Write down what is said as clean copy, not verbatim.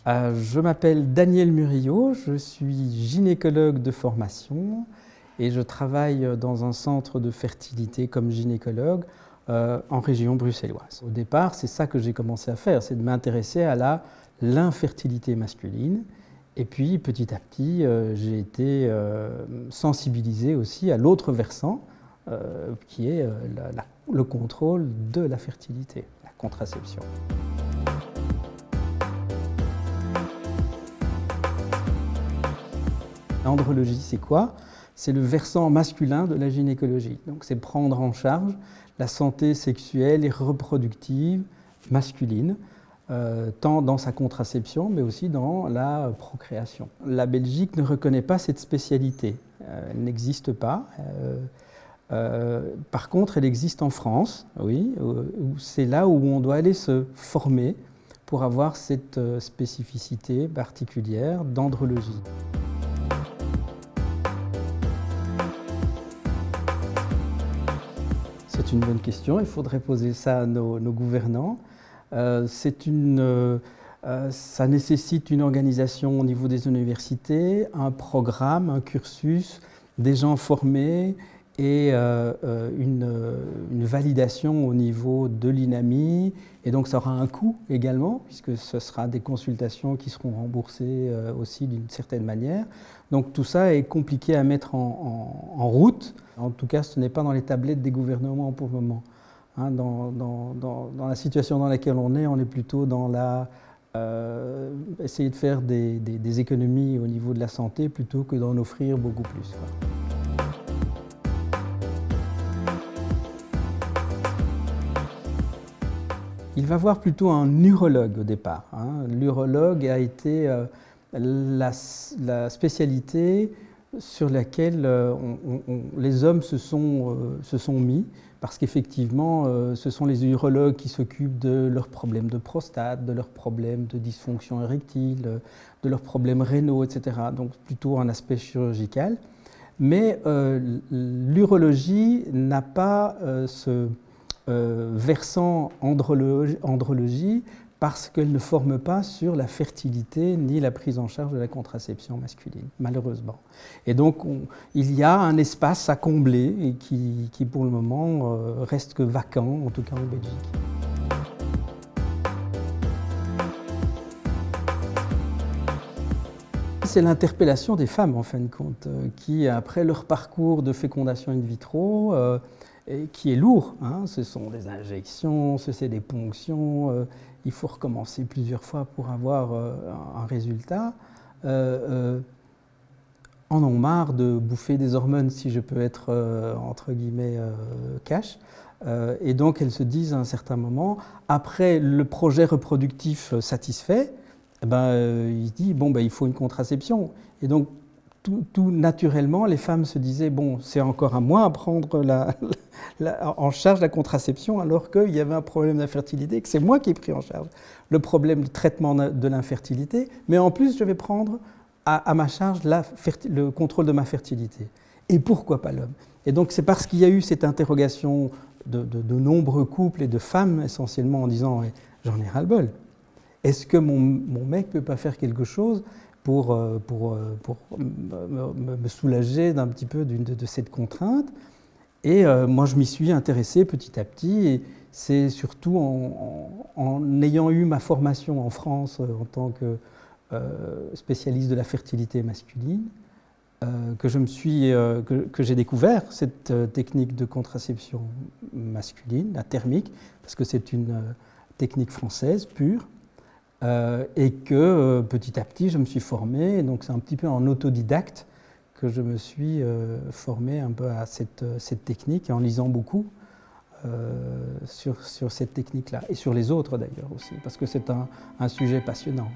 Je m'appelle Daniel Murillo, je suis gynécologue de formation et je travaille dans un centre de fertilité comme gynécologue en région bruxelloise. Au départ, c'est ça que j'ai commencé à faire, c'est de m'intéresser à l'infertilité masculine. Et puis, petit à petit, j'ai été sensibilisé aussi à l'autre versant, qui est le contrôle de la fertilité, la contraception. L'andrologie, c'est quoi? C'est le versant masculin de la gynécologie. Donc, c'est prendre en charge la santé sexuelle et reproductive masculine, tant dans sa contraception, mais aussi dans la procréation. La Belgique ne reconnaît pas cette spécialité. Elle n'existe pas. Par contre, elle existe en France, oui, c'est là où on doit aller se former pour avoir cette spécificité particulière d'andrologie. C'est une bonne question, il faudrait poser ça à nos gouvernants. Ça nécessite une organisation au niveau des universités, un programme, un cursus, des gens formés et une validation au niveau de l'INAMI. Et donc ça aura un coût également, puisque ce sera des consultations qui seront remboursées aussi d'une certaine manière. Donc tout ça est compliqué à mettre en route. En tout cas, ce n'est pas dans les tablettes des gouvernements pour le moment. Hein, dans la situation dans laquelle on est plutôt dans essayer de faire des économies au niveau de la santé plutôt que d'en offrir beaucoup plus, quoi. Il va voir plutôt un urologue au départ. Hein. L'urologue a été la spécialité sur laquelle les hommes se sont mis, parce qu'effectivement, ce sont les urologues qui s'occupent de leurs problèmes de prostate, de leurs problèmes de dysfonction érectile, de leurs problèmes rénaux, etc. Donc plutôt un aspect chirurgical. Mais l'urologie n'a pas ce versant andrologie parce qu'elle ne forme pas sur la fertilité ni la prise en charge de la contraception masculine, malheureusement. Et donc, il y a un espace à combler et qui pour le moment, reste que vacant, en tout cas en Belgique. C'est l'interpellation des femmes, en fin de compte, qui, après leur parcours de fécondation in vitro, qui est lourd, hein. Ce sont des injections, c'est des ponctions, il faut recommencer plusieurs fois pour avoir un résultat, en ont marre de bouffer des hormones, si je peux être entre guillemets cash, et donc elles se disent à un certain moment, après le projet reproductif satisfait, il se dit bon, il faut une contraception, et donc tout naturellement, les femmes se disaient bon, c'est encore à moi à prendre en charge la contraception, alors qu'il y avait un problème d'infertilité, que c'est moi qui ai pris en charge le problème de traitement de l'infertilité, mais en plus je vais prendre à ma charge le contrôle de ma fertilité. Et pourquoi pas l'homme? Et donc c'est parce qu'il y a eu cette interrogation de nombreux couples et de femmes essentiellement en disant j'en ai ras-le-bol. Est-ce que mon mec ne peut pas faire quelque chose pour me soulager d'un petit peu de cette contrainte? Et moi, je m'y suis intéressé petit à petit. Et c'est surtout en ayant eu ma formation en France en tant que spécialiste de la fertilité masculine que j'ai découvert cette technique de contraception masculine, la thermique, parce que c'est une technique française pure. Et que petit à petit je me suis formé, donc c'est un petit peu en autodidacte que je me suis formé un peu à cette technique, et en lisant beaucoup sur cette technique-là, et sur les autres d'ailleurs aussi, parce que c'est un sujet passionnant.